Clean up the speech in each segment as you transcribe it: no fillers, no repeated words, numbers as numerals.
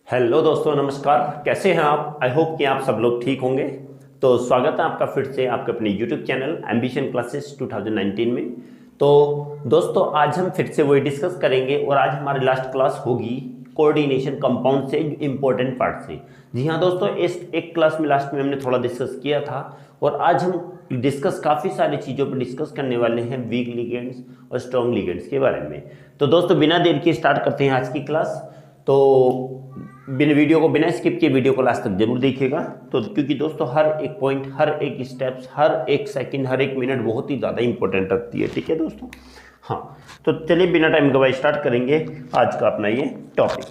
Hello दोस्तों, नमस्कार। कैसे हैं आप? आई होप कि आप सब लोग ठीक होंगे। तो स्वागत है आपका फिर से आपके अपने यूट्यूब चैनल एम्बिशन क्लासेस 2019 में। तो दोस्तों, आज हम फिर से वही डिस्कस करेंगे और आज हमारी लास्ट क्लास होगी कोऑर्डिनेशन कंपाउंड से इंपॉर्टेंट पार्ट से। जी हाँ दोस्तों, इस एक क्लास में लास्ट में हमने थोड़ा डिस्कस किया था और आज हम डिस्कस काफ़ी सारी चीज़ों पर डिस्कस करने वाले हैं, वीक लिगेंड्स और स्ट्रॉन्ग लिगेंड्स के बारे में। तो दोस्तों, बिना देर के स्टार्ट करते हैं आज की क्लास। तो वीडियो को बिना स्किप किए वीडियो को लास्ट तक जरूर देखिएगा। तो क्योंकि दोस्तों हर एक पॉइंट, हर एक स्टेप्स, हर एक सेकंड, हर एक मिनट बहुत ही ज़्यादा इंपॉर्टेंट रखती है। ठीक है दोस्तों? हाँ, तो चलिए बिना टाइम गवाए स्टार्ट करेंगे आज का अपना ये टॉपिक।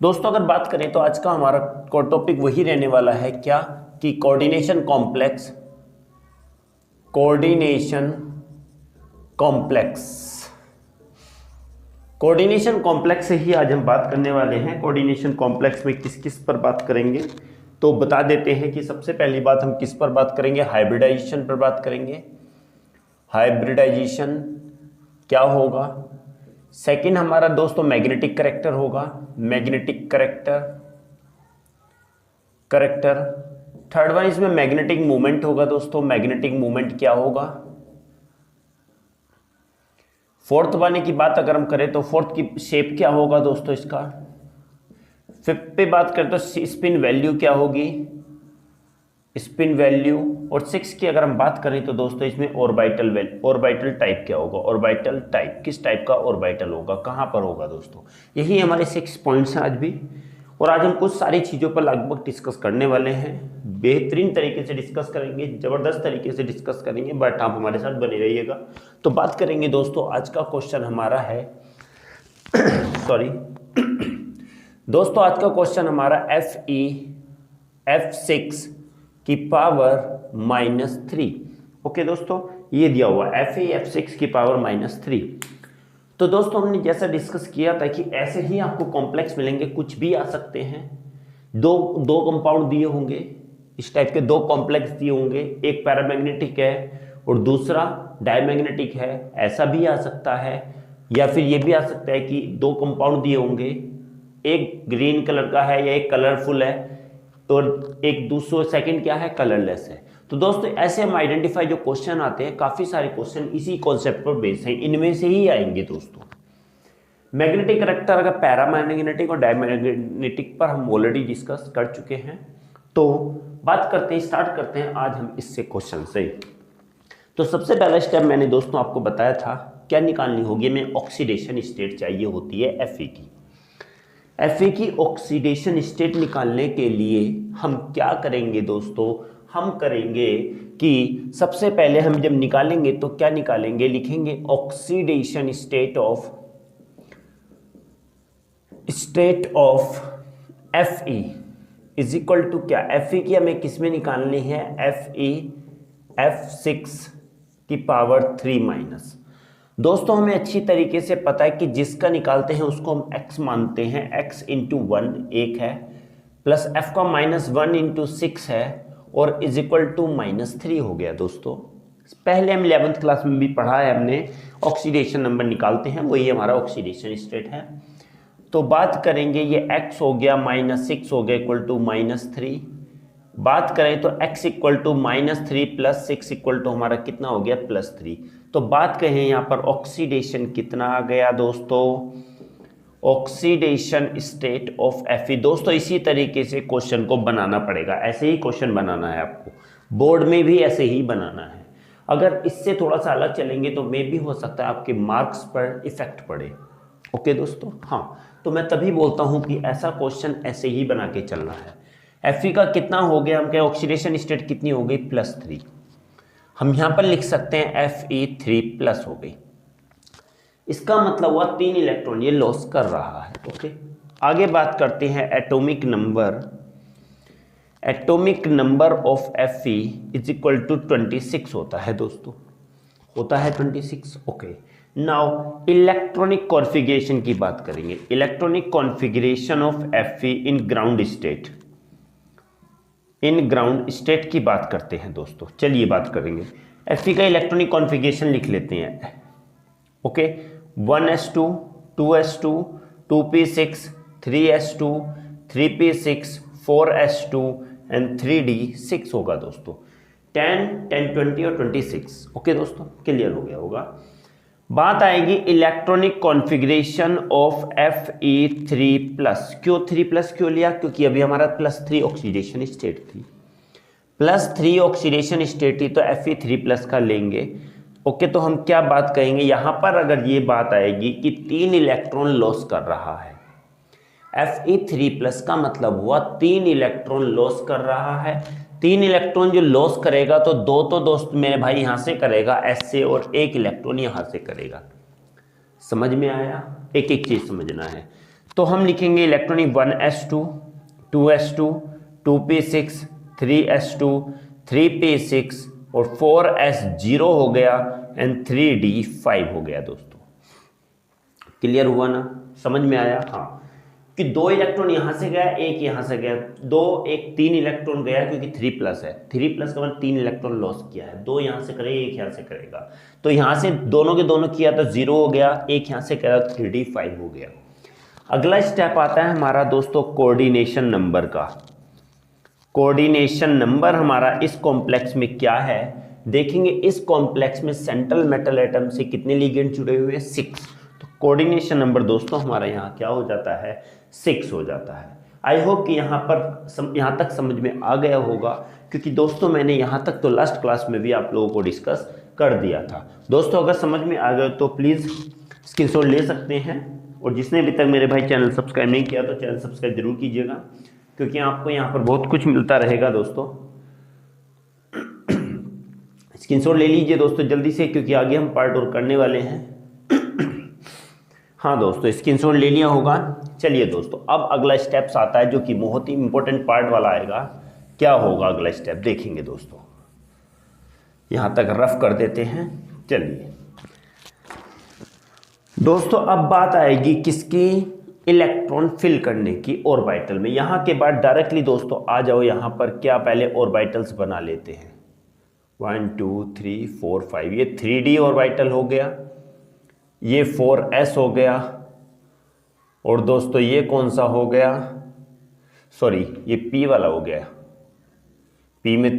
दोस्तों अगर बात करें तो आज का हमारा टॉपिक वही रहने वाला है क्या कि कोऑर्डिनेशन कॉम्प्लेक्स। कोऑर्डिनेशन कॉम्प्लेक्स से ही आज हम बात करने वाले हैं। कोऑर्डिनेशन कॉम्प्लेक्स में किस किस पर बात करेंगे तो बता देते हैं कि सबसे पहली बात हम किस पर बात करेंगे, हाइब्रिडाइजेशन पर बात करेंगे। हाइब्रिडाइजेशन क्या होगा? सेकंड हमारा दोस्तों मैग्नेटिक करेक्टर होगा। Magnetic character. थर्ड वन इसमें मैग्नेटिक मूवमेंट होगा। दोस्तों मैग्नेटिक मूवमेंट क्या होगा? फोर्थ वाले की बात अगर हम करें तो फोर्थ की शेप क्या होगा दोस्तों इसका। फिफ्थ पे बात करें तो स्पिन वैल्यू क्या होगी, स्पिन वैल्यू। और सिक्स की अगर हम बात करें तो दोस्तों इसमें ऑर्बिटल टाइप क्या होगा। ऑर्बिटल टाइप किस टाइप का ऑर्बिटल होगा, कहाँ पर होगा दोस्तों। यही हमारे 6 पॉइंट्स हैं आज भी। और आज हम कुछ सारी चीज़ों पर लगभग डिस्कस करने वाले हैं। बेहतरीन तरीके से डिस्कस करेंगे, ज़बरदस्त तरीके से डिस्कस करेंगे, बट आप हमारे साथ बने रहिएगा। तो बात करेंगे दोस्तों, आज का क्वेश्चन हमारा है सॉरी दोस्तों आज का क्वेश्चन हमारा F6 की पावर -3। ओके दोस्तों, ये दिया हुआ F6 की पावर -3। तो दोस्तों हमने जैसा डिस्कस किया था कि ऐसे ही आपको कॉम्प्लेक्स मिलेंगे, कुछ भी आ सकते हैं। दो कंपाउंड दिए होंगे, इस टाइप के 2 कॉम्प्लेक्स दिए होंगे, एक पैरामैग्नेटिक है और दूसरा डायमैग्नेटिक है, ऐसा भी आ सकता है। या फिर ये भी आ सकता है कि 2 कंपाउंड दिए होंगे, एक ग्रीन कलर का है या एक कलरफुल है और एक दूसरा सेकंड क्या है, कलरलेस है। तो दोस्तों ऐसे हम आइडेंटिफाई जो क्वेश्चन आते हैं, काफी सारे क्वेश्चन इसी कॉन्सेप्ट पर बेस्ड हैं, इनमें से ही आएंगे दोस्तों। मैग्नेटिक करेक्टर अगर पैरामैग्नेटिक और डायमैग्नेटिक पर हम ऑलरेडी डिस्कस कर चुके हैं। तो बात करते हैं, स्टार्ट करते हैं आज हम इससे क्वेश्चन से। तो सबसे पहला स्टेप मैंने दोस्तों आपको बताया था क्या निकालनी होगी, हमें ऑक्सीडेशन स्टेट चाहिए होती है Fe की। Fe की ऑक्सीडेशन स्टेट निकालने के लिए हम क्या करेंगे दोस्तों, हम करेंगे कि सबसे पहले हम जब निकालेंगे तो क्या निकालेंगे, लिखेंगे oxidation state of Fe is equal to क्या, Fe की हमें किस में निकालनी है, F6 की पावर 3 दोस्तों हमें अच्छी तरीके से पता है कि जिसका निकालते हैं उसको हम x मानते हैं, x इंटू 1 1 है, प्लस f का -1 इंटू 6 है और इज इक्वल टू -3 हो गया। दोस्तों पहले हम 11th क्लास में भी पढ़ा है हमने, ऑक्सीडेशन नंबर निकालते हैं, वही हमारा ऑक्सीडेशन स्टेट है। तो बात करेंगे ये x हो गया -6 हो गया इक्वल टू -3। बात करें तो x equal to -3 plus 6 equal to हमारा कितना हो गया, +3। तो बात कहें यहाँ पर ऑक्सीडेशन कितना आ गया दोस्तों, ऑक्सीडेशन स्टेट ऑफ Fe। दोस्तों इसी तरीके से क्वेश्चन को बनाना पड़ेगा, ऐसे ही क्वेश्चन बनाना है आपको, बोर्ड में भी ऐसे ही बनाना है। अगर इससे थोड़ा सा अलग चलेंगे तो मे भी हो सकता है आपके मार्क्स पर इफेक्ट पड़े। ओके दोस्तों, हाँ, तो मैं तभी बोलता हूँ कि ऐसा क्वेश्चन ऐसे ही बना के चलना है। Fe का कितना हो गया, हम कहें ऑक्सीडेशन स्टेट कितनी हो गई, +3। हम यहाँ पर लिख सकते हैं Fe3+ हो गई। इसका मतलब हुआ 3 इलेक्ट्रॉन ये लॉस कर रहा है। ओके, आगे बात करते हैं atomic number of Fe is equal to 26 होता है दोस्तों, होता है 26। ओके, नाउ इलेक्ट्रॉनिक कॉन्फ़िगरेशन की बात करेंगे। Electronic configuration of Fe in ground state की बात करते हैं दोस्तों। चलिए बात करेंगे, Fe का इलेक्ट्रॉनिक कॉन्फ़िगरेशन लिख लेते हैं। Okay, 1s2 2s2 2p6 3s2 3p6, 4s2 and 3d6 होगा दोस्तों। 10, 10, 20 और 26। ओके दोस्तों, क्लियर हो गया होगा। बात आएगी इलेक्ट्रॉनिक कॉन्फ़िगरेशन ऑफ Fe3+। क्यों 3+ क्यों लिया? क्योंकि अभी हमारा +3 ऑक्सीडेशन स्टेट थी, +3 ऑक्सीडेशन स्टेट थी, तो Fe3+ का लेंगे। ओके, तो हम क्या बात कहेंगे यहाँ पर? अगर ये बात आएगी कि 3 इलेक्ट्रॉन लॉस कर रहा है, Fe3+ का मतलब हुआ 3 इलेक्ट्रॉन लॉस कर रहा है। 3 इलेक्ट्रॉन जो लॉस करेगा तो दो तो दोस्त मेरे भाई यहां से करेगा S से, और 1 इलेक्ट्रॉन यहां से करेगा। समझ में आया? एक एक चीज समझना है। तो हम लिखेंगे electronic 1s2, 2s2, 2p6, 3s2, 3p6 और 4s0 हो गया एंड 3d5 हो गया दोस्तों। क्लियर हुआ ना? समझ में आया? हाँ, कि 2 इलेक्ट्रॉन यहां से गया, 1 यहां से गया, 3 इलेक्ट्रॉन गया क्योंकि 3+ है। 3+ का मतलब 3 इलेक्ट्रॉन लॉस किया है। 2 यहां से करेगा, 1 यहां से करेगा, तो यहां से दोनों के दोनों किया तो 0 हो गया, 1 यहां से करा 3d5 हो गया। अगला स्टेप आता है हमारा दोस्तों कोऑर्डिनेशन नंबर का। कोऑर्डिनेशन नंबर हमारा इस कॉम्प्लेक्स में क्या है देखेंगे। इस कॉम्प्लेक्स में सेंट्रल मेटल एटम से कितने लिगेंड जुड़े हुए हैं? 6। तो कोऑर्डिनेशन नंबर दोस्तों हमारा यहाँ क्या हो जाता है? 6 हो जाता है। आई होप कि यहाँ तक समझ में आ गया होगा, क्योंकि दोस्तों मैंने यहाँ तक तो लास्ट क्लास में भी आप लोगों को डिस्कस कर दिया था। दोस्तों अगर समझ में आ गया तो प्लीज़ स्क्रीनशॉट ले सकते हैं, और जिसने अभी तक मेरे भाई चैनल सब्सक्राइब नहीं किया तो चैनल सब्सक्राइब जरूर कीजिएगा, क्योंकि आपको यहाँ पर बहुत कुछ मिलता रहेगा दोस्तों। स्क्रीनशॉट ले लीजिए दोस्तों जल्दी से, क्योंकि आगे हम पार्ट और करने वाले हैं। हाँ दोस्तों, स्क्रीनशॉट ले लिया होगा। चलिए दोस्तों, अब अगला स्टेप्स आता है जो कि बहुत ही इंपॉर्टेंट पार्ट वाला आएगा। क्या होगा अगला स्टेप देखेंगे दोस्तों। यहां तक रफ कर देते हैं। चलिए दोस्तों, अब बात आएगी किसकी? इलेक्ट्रॉन फिल करने की ऑर्बिटल में। यहां के बाद डायरेक्टली दोस्तों आ जाओ यहां पर, क्या पहले ऑर्बिटल्स बना लेते हैं। 1 2 3 4 5, ये 3d ऑर्बिटल हो गया, ये 4s हो गया, और दोस्तों ये कौन सा हो गया? सॉरी, ये p वाला हो गया। p में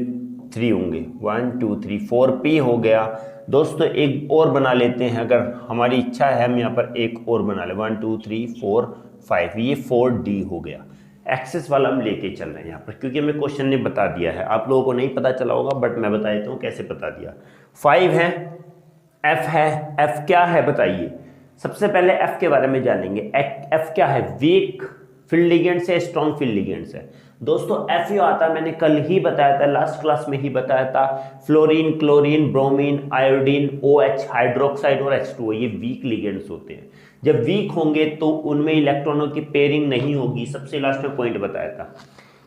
3 होंगे, 1 2 3 4p हो गया। दोस्तों एक और बना लेते हैं, अगर हमारी इच्छा है हम यहाँ पर एक और बना लें। 1 2 3 4 5, ये 4d हो गया। एक्सेस वाला हम लेके चल रहे हैं यहाँ पर, क्योंकि हमें क्वेश्चन ने बता दिया है। आप लोगों को नहीं पता चला होगा, बट मैं बता देता हूँ कैसे बता दिया। 5 है, F है। F क्या है बताइए? सबसे पहले F के बारे में जानेंगे। F क्या है? वीक फील्ड लिगेंड्स है, स्ट्रॉन्ग फील्ड लिगेंड्स है। दोस्तों FeO आता है, मैंने कल ही बताया था, लास्ट क्लास में ही बताया था। Fluorine, chlorine, bromine, iodine, OH, hydroxide और H2O, ये वीक लिगेंड्स होते हैं। जब वीक होंगे तो उनमें इलेक्ट्रॉनों की पेयरिंग नहीं होगी। सबसे लास्ट में पॉइंट बताया था,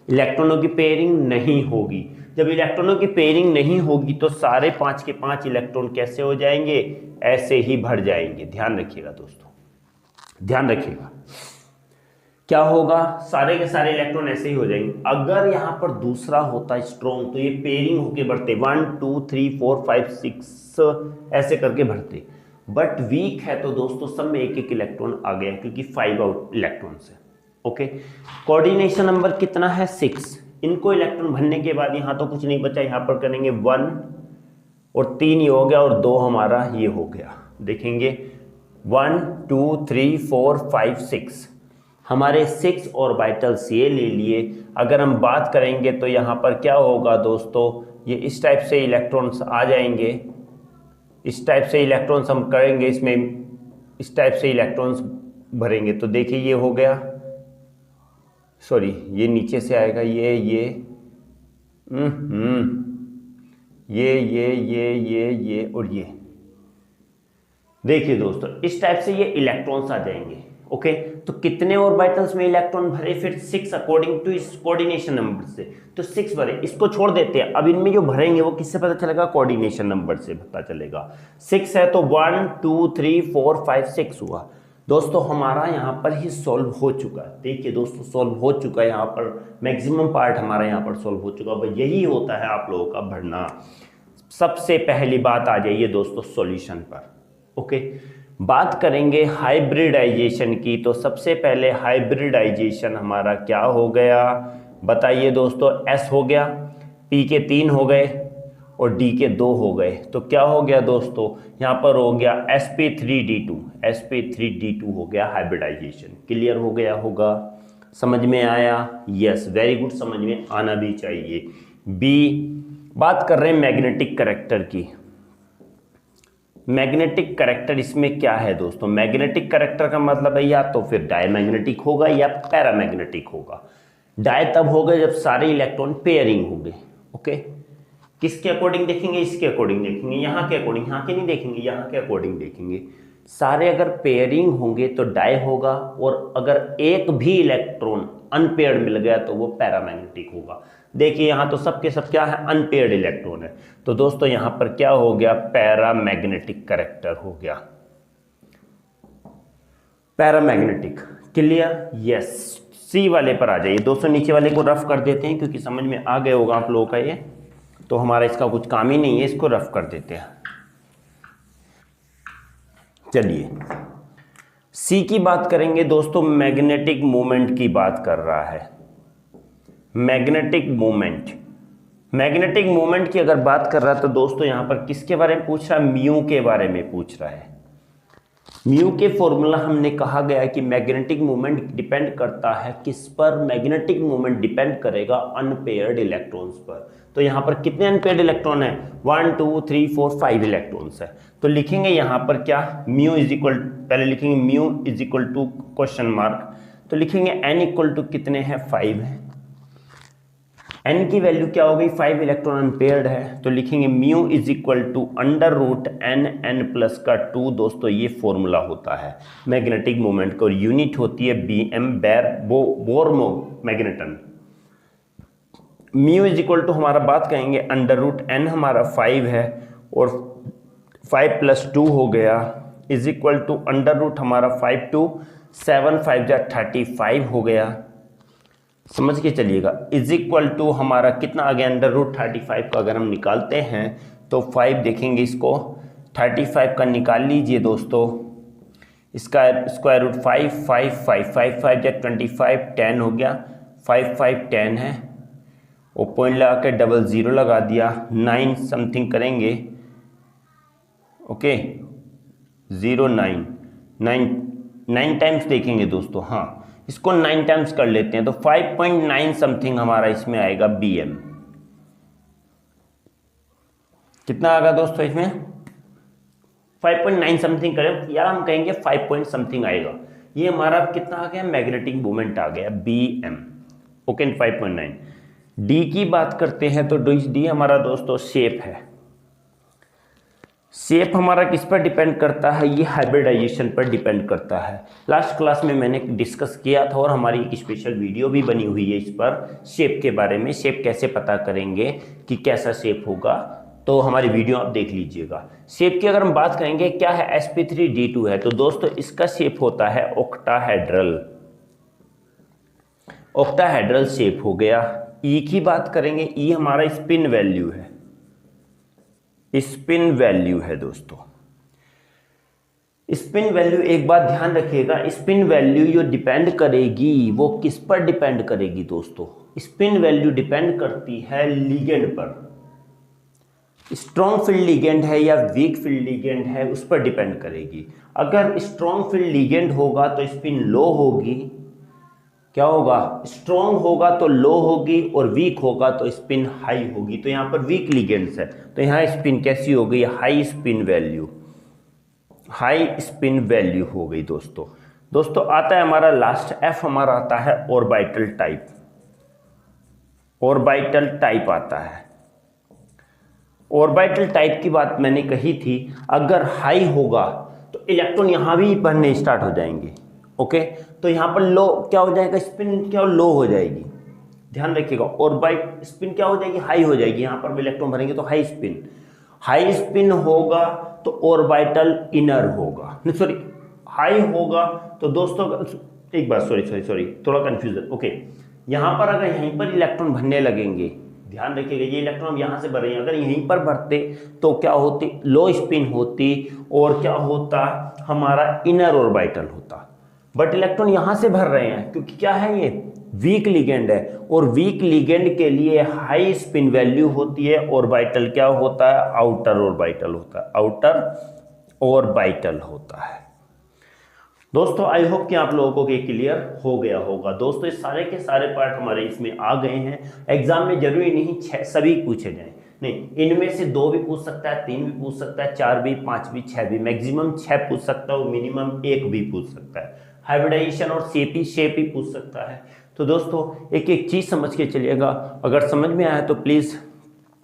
इलेक्ट्रॉनों की पेयरिंग नहीं होगी। जब इलेक्ट्रॉनों की पेयरिंग नहीं होगी तो सारे 5 के 5 इलेक्ट्रॉन कैसे हो जाएंगे? ऐसे ही भर जाएंगे। ध्यान रखिएगा दोस्तों, ध्यान रखिएगा। क्या होगा? सारे के सारे इलेक्ट्रॉन ऐसे ही हो जाएंगे। अगर यहां पर दूसरा होता स्ट्रॉन्ग तो ये पेयरिंग होके बढ़ते, 1 2 3 4 5 6 ऐसे करके बढ़ते। बट वीक है तो दोस्तों सब में एक एक इलेक्ट्रॉन आ गया, क्योंकि 5 आउट इलेक्ट्रॉन्स है। ओके, कोऑर्डिनेशन नंबर कितना है? 6। इनको इलेक्ट्रॉन भरने के बाद यहाँ तो कुछ नहीं बचा, यहाँ पर करेंगे 1 और 3 ये हो गया, और 2 हमारा ये हो गया। देखेंगे 1 2 3 4 5 6, हमारे 6 ऑर्बिटल्स ये ले लिए। अगर हम बात करेंगे तो यहाँ पर क्या होगा दोस्तों? ये इस टाइप से इलेक्ट्रॉन्स आ जाएंगे, इस टाइप से इलेक्ट्रॉन्स हम करेंगे, इसमें इस टाइप से इलेक्ट्रॉन्स भरेंगे। तो देखिए ये हो गया, सॉरी ये नीचे से आएगा, ये और ये। देखिए दोस्तों इस टाइप से ये इलेक्ट्रॉन्स आ जाएंगे। ओके, तो कितने ऑर्बिटल्स में इलेक्ट्रॉन भरे? फिर 6 अकॉर्डिंग टू इस कोऑर्डिनेशन नंबर से, तो 6 भरे। इसको छोड़ देते हैं। अब इनमें जो भरेंगे वो किससे पता चलेगा? कोऑर्डिनेशन नंबर से पता चलेगा। 6 है तो 1 2 3 4 5 6 हुआ। दोस्तों हमारा यहाँ पर ही सॉल्व हो चुका है। देखिए दोस्तों सॉल्व हो चुका है, यहाँ पर मैक्सिमम पार्ट हमारा यहाँ पर सॉल्व हो चुका है। यही होता है आप लोगों का भरना। सबसे पहली बात आ जाइए दोस्तों सॉल्यूशन पर। ओके, बात करेंगे हाइब्रिडाइजेशन की, तो सबसे पहले हाइब्रिडाइजेशन हमारा क्या हो गया बताइए दोस्तों, S हो गया, P के 3 हो गए और D के 2 हो गए, तो क्या हो गया दोस्तों, यहाँ पर हो गया sp3d2 हो गया हाइब्रिडाइजेशन। क्लियर हो गया होगा, समझ में आया? यस, वेरी गुड, समझ में आना भी चाहिए। B, बात कर रहे हैं मैग्नेटिक कैरेक्टर की। मैग्नेटिक कैरेक्टर इसमें क्या है दोस्तों, मैग्नेटिक कैरेक्टर का मतलब है या तो फिर डायमैग्नेटिक होगा या पैरामैग्नेटिक होगा। डाय तब होगा जब सारे इलेक्ट्रॉन पेयरिंग होंगे। ओके, किसके अकॉर्डिंग देखेंगे, इसके अकॉर्डिंग देखेंगे, यहाँ के अकॉर्डिंग, यहाँ के नहीं देखेंगे, यहाँ के अकॉर्डिंग देखेंगे। सारे अगर पेयरिंग होंगे तो डाय होगा, और अगर एक भी इलेक्ट्रॉन अनपेयर्ड मिल गया तो वो पैरामैग्नेटिक होगा। देखिए यहाँ तो सबके सब क्या है, अनपेयर्ड इलेक्ट्रॉन है, तो दोस्तों यहाँ पर क्या हो गया, पैरामैग्नेटिक कैरेक्टर हो गया, पैरामैग्नेटिक। क्लियर? यस, सी वाले पर आ जाइए दोस्तों, नीचे वाले को रफ कर देते हैं क्योंकि समझ में आ गया होगा आप लोगों का, ये तो हमारा इसका कुछ काम ही नहीं है, इसको रफ कर देते हैं। चलिए सी की बात करेंगे दोस्तों, मैग्नेटिक मोमेंट की बात कर रहा है। मैग्नेटिक मोमेंट, मैग्नेटिक मोमेंट की अगर बात कर रहा है तो दोस्तों यहां पर किसके बारे में पूछ रहा है, म्यू के बारे में पूछ रहा है। म्यू के फॉर्मूला हमने कहा गया है कि मैग्नेटिक मोमेंट डिपेंड करता है किस पर, मैग्नेटिक मोमेंट डिपेंड करेगा अनपेयर्ड इलेक्ट्रॉन्स पर। तो यहाँ पर कितने अनपेयर्ड इलेक्ट्रॉन है, 1 2 3 4 5 इलेक्ट्रॉन्स है। तो लिखेंगे यहाँ पर क्या, म्यू इज इक्वल, पहले लिखेंगे mu is equal to question mark, तो लिखेंगे एन इक्वल टू कितने हैं, 5 है। एन की वैल्यू क्या हो गई, 5 इलेक्ट्रॉन अनपेयर्ड है, तो लिखेंगे mu is equal to under root n n plus का 2। दोस्तों ये फॉर्मूला होता है मैग्नेटिक मोमेंट का, और यूनिट होती है BM, Bohr magneton. Mu is equal to हमारा बात कहेंगे अंडर रूट एन हमारा 5 है, और 5 + 2 हो गया, is equal to under root हमारा 5 2 7 5 जा 35 हो गया, समझ के चलिएगा, इज इक्वल टू हमारा कितना आ गया, अंडर रूट 35 का अगर हम निकालते हैं तो 5 देखेंगे, इसको 35 का निकाल लीजिए दोस्तों, इसका स्क्वायर रूट 5 5 5 5 5 या 25 10 हो गया, 5 5 10 है, वो पॉइंट लगा के 00 लगा दिया, 9 समथिंग करेंगे, ओके 0 9 9 टाइम्स देखेंगे दोस्तों, हाँ इसको 9 टाइम्स कर लेते हैं, तो 5.9 समथिंग हमारा इसमें आएगा BM। कितना आएगा दोस्तों इसमें, 5.9 समथिंग करें या हम कहेंगे 5 पॉइंट समथिंग आएगा, ये हमारा कितना आ गया, मैग्नेटिक मोमेंट आ गया BM। ओके 5.9। डी की बात करते हैं तो डी हमारा दोस्तों शेप है। शेप हमारा किस पर डिपेंड करता है, ये हाइब्रिडाइजेशन पर डिपेंड करता है। लास्ट क्लास में मैंने डिस्कस किया था और हमारी एक स्पेशल वीडियो भी बनी हुई है इस पर, शेप के बारे में, शेप कैसे पता करेंगे कि कैसा शेप होगा, तो हमारी वीडियो आप देख लीजिएगा। शेप की अगर हम बात करेंगे क्या है, sp3d2 है, तो दोस्तों इसका शेप होता है ऑक्टाहेड्रल, ऑक्टाहेड्रल शेप हो गया। ई की बात करेंगे, ई हमारा स्पिन वैल्यू है, स्पिन वैल्यू है दोस्तों। स्पिन वैल्यू एक बात ध्यान रखिएगा, स्पिन वैल्यू जो डिपेंड करेगी वो किस पर डिपेंड करेगी दोस्तों, स्पिन वैल्यू डिपेंड करती है लिगेंड पर, स्ट्रॉन्ग फील्ड लिगेंड है या वीक फील्ड लिगेंड है उस पर डिपेंड करेगी। अगर स्ट्रॉन्ग फील्ड लिगेंड होगा तो स्पिन लो होगी, क्या होगा, स्ट्रॉन्ग होगा तो लो होगी, और वीक होगा तो स्पिन हाई होगी। तो यहाँ पर वीक लिगेंड्स है तो यहाँ स्पिन कैसी हो गई, high spin value, high spin value हो गई दोस्तों। दोस्तों आता है हमारा लास्ट एफ, हमारा आता है ऑर्बिटल टाइप, ऑर्बिटल टाइप आता है। ऑर्बिटल टाइप की बात मैंने कही थी, अगर हाई होगा तो इलेक्ट्रॉन यहाँ भी बढ़ने स्टार्ट हो जाएंगे, ओके तो यहाँ पर लो क्या हो जाएगा, स्पिन क्या लो हो जाएगी, ध्यान रखिएगा। ऑर्बिट स्पिन क्या हो जाएगी, हाई हो जाएगी, यहाँ पर इलेक्ट्रॉन भरेंगे तो हाई स्पिन, हाई स्पिन होगा तो ऑर्बिटल इनर होगा, सॉरी हाई होगा तो दोस्तों एक बार सॉरी थोड़ा कंफ्यूजन, ओके यहाँ पर अगर यहीं पर इलेक्ट्रॉन भरने लगेंगे, ध्यान रखिएगा, ये इलेक्ट्रॉन यहाँ से भर रहे हैं, अगर यहीं पर भरते तो क्या होती, लो स्पिन होती और क्या होता, हमारा इनर ऑर्बिटल होता। बट इलेक्ट्रॉन यहाँ से भर रहे हैं क्योंकि क्या है, ये वीक लिगेंड है, और वीक लिगेंड के लिए हाई स्पिन वैल्यू होती है। ऑर्बिटल क्या होता है, आउटर ऑर्बिटल होता है, आउटर ऑर्बिटल होता है। दोस्तों आई होप कि आप लोगों को ये क्लियर हो गया होगा। दोस्तों ये सारे के सारे पार्ट हमारे इसमें आ गए हैं। एग्जाम में जरूरी नहीं सभी पूछे जाएं, नहीं, इनमें से 2 भी पूछ सकता है, 3 भी पूछ सकता है, 4 भी, 5 भी, 6 भी, मैक्सिमम 6 पूछ सकता है और मिनिमम 1 भी पूछ सकता है। हाइब्रिडाइजेशन और शेप ही पूछ सकता है। तो दोस्तों एक एक चीज़ समझ के चलिएगा। अगर समझ में आया तो प्लीज़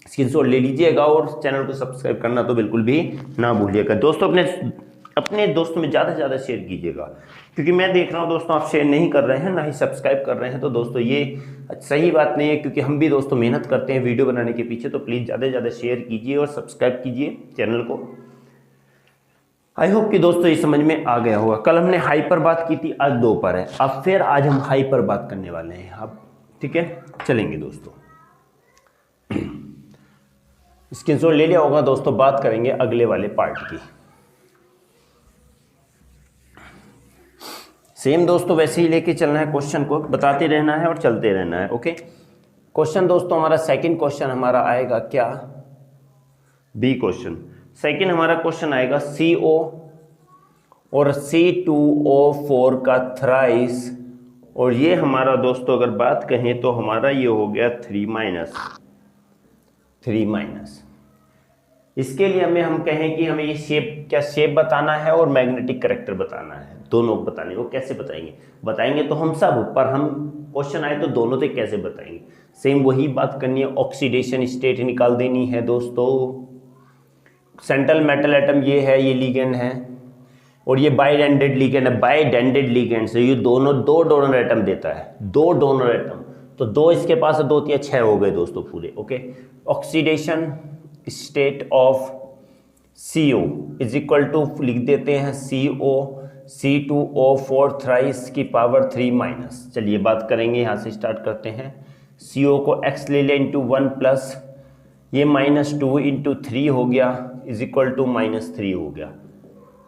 स्क्रीनशॉट ले लीजिएगा और चैनल को सब्सक्राइब करना तो बिल्कुल भी ना भूलिएगा। दोस्तों अपने दोस्तों में ज़्यादा से ज़्यादा शेयर कीजिएगा, क्योंकि मैं देख रहा हूँ दोस्तों आप शेयर नहीं कर रहे हैं, ना ही सब्सक्राइब कर रहे हैं। तो दोस्तों ये सही बात नहीं है, क्योंकि हम भी दोस्तों मेहनत करते हैं वीडियो बनाने के पीछे। तो प्लीज़ ज़्यादा से ज़्यादा शेयर कीजिए और सब्सक्राइब कीजिए चैनल को। आई होप कि दोस्तों ये समझ में आ गया होगा। कल हमने हाई पर बात की थी, आज 2 पर है, अब फिर आज हम हाई पर बात करने वाले हैं। अब ठीक है, चलेंगे दोस्तों। स्क्रीनशॉट ले लिया होगा दोस्तों, बात करेंगे अगले वाले पार्ट की। सेम दोस्तों वैसे ही लेके चलना है, क्वेश्चन को बताते रहना है और चलते रहना है। ओके, क्वेश्चन दोस्तों हमारा सेकंड क्वेश्चन हमारा आएगा क्या, बी क्वेश्चन। सेकंड हमारा क्वेश्चन आएगा CO और C2O4 का थ्राइस, और ये हमारा दोस्तों अगर बात कहें तो हमारा ये हो गया 3 - इसके लिए हम कहें कि हमें ये शेप बताना है और मैग्नेटिक कैरेक्टर बताना है, दोनों बताने। वो कैसे बताएंगे तो हम सब, पर हम क्वेश्चन आए तो दोनों से कैसे बताएंगे, सेम वही बात करनी है। ऑक्सीडेशन स्टेट निकाल देनी है दोस्तों। सेंट्रल मेटल एटम ये है, ये लिगेंड है, और ये बाइडेंडेड लिगेंड है। बाइडेंडेड लिगेंड से ये दोनों 2 डोनर एटम देता है, 2 डोनर एटम, तो 2 इसके पास है, 2 3 6 हो गए दोस्तों पूरे। Okay, oxidation state of CO is equal to लिख देते हैं CO C2O4 थ्राइस की पावर 3 - चलिए बात करेंगे, यहाँ से स्टार्ट करते हैं। CO को x ले लें इंटू 1 प्लस ये -2 इंटू 3 हो गया इज इक्वल टू -3 हो गया।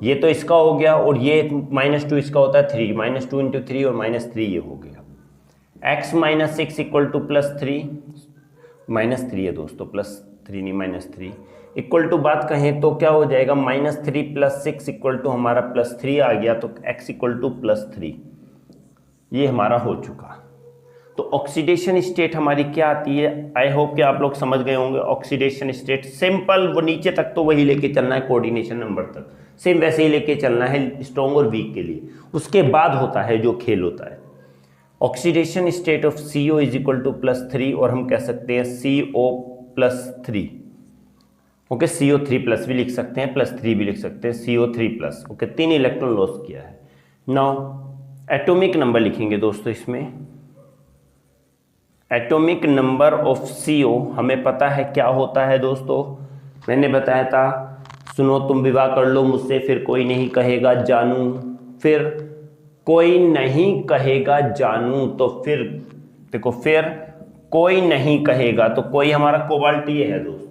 ये तो इसका हो गया, और ये -2 इसका होता है 3, -2 इंटू 3 और -3 ये हो गया। x - 6 इक्वल टू +3, -3 है दोस्तों, +3 नहीं -3 इक्वल टू बात कहें तो क्या हो जाएगा, -3 + 6 इक्वल टू हमारा +3 आ गया, तो x इक्वल टू +3 ये हमारा हो चुका। तो ऑक्सीडेशन स्टेट हमारी क्या आती है, आई होप कि आप लोग समझ गए होंगे। ऑक्सीडेशन स्टेट सिंपल, वो नीचे तक तो वही लेके चलना है, कोऑर्डिनेशन नंबर तक सेम वैसे ही लेके चलना है, स्ट्रॉन्ग और वीक के लिए। उसके बाद होता है जो खेल होता है। Oxidation state of CO is equal to +3, और हम कह सकते हैं CO+3। ओके, CO3+ भी लिख सकते हैं, +3 भी लिख सकते हैं, CO3+। ओके, 3 इलेक्ट्रॉन लॉस किया है। नाउ एटॉमिक नंबर लिखेंगे दोस्तों इसमें। एटॉमिक नंबर ऑफ CO हमें पता है क्या होता है दोस्तों, मैंने बताया था, सुनो तुम विवाह कर लो मुझसे, फिर कोई नहीं कहेगा जानू, फिर कोई नहीं कहेगा जानू, तो फिर देखो, फिर कोई नहीं कहेगा, तो कोई हमारा कोबाल्ट ये है दोस्तों।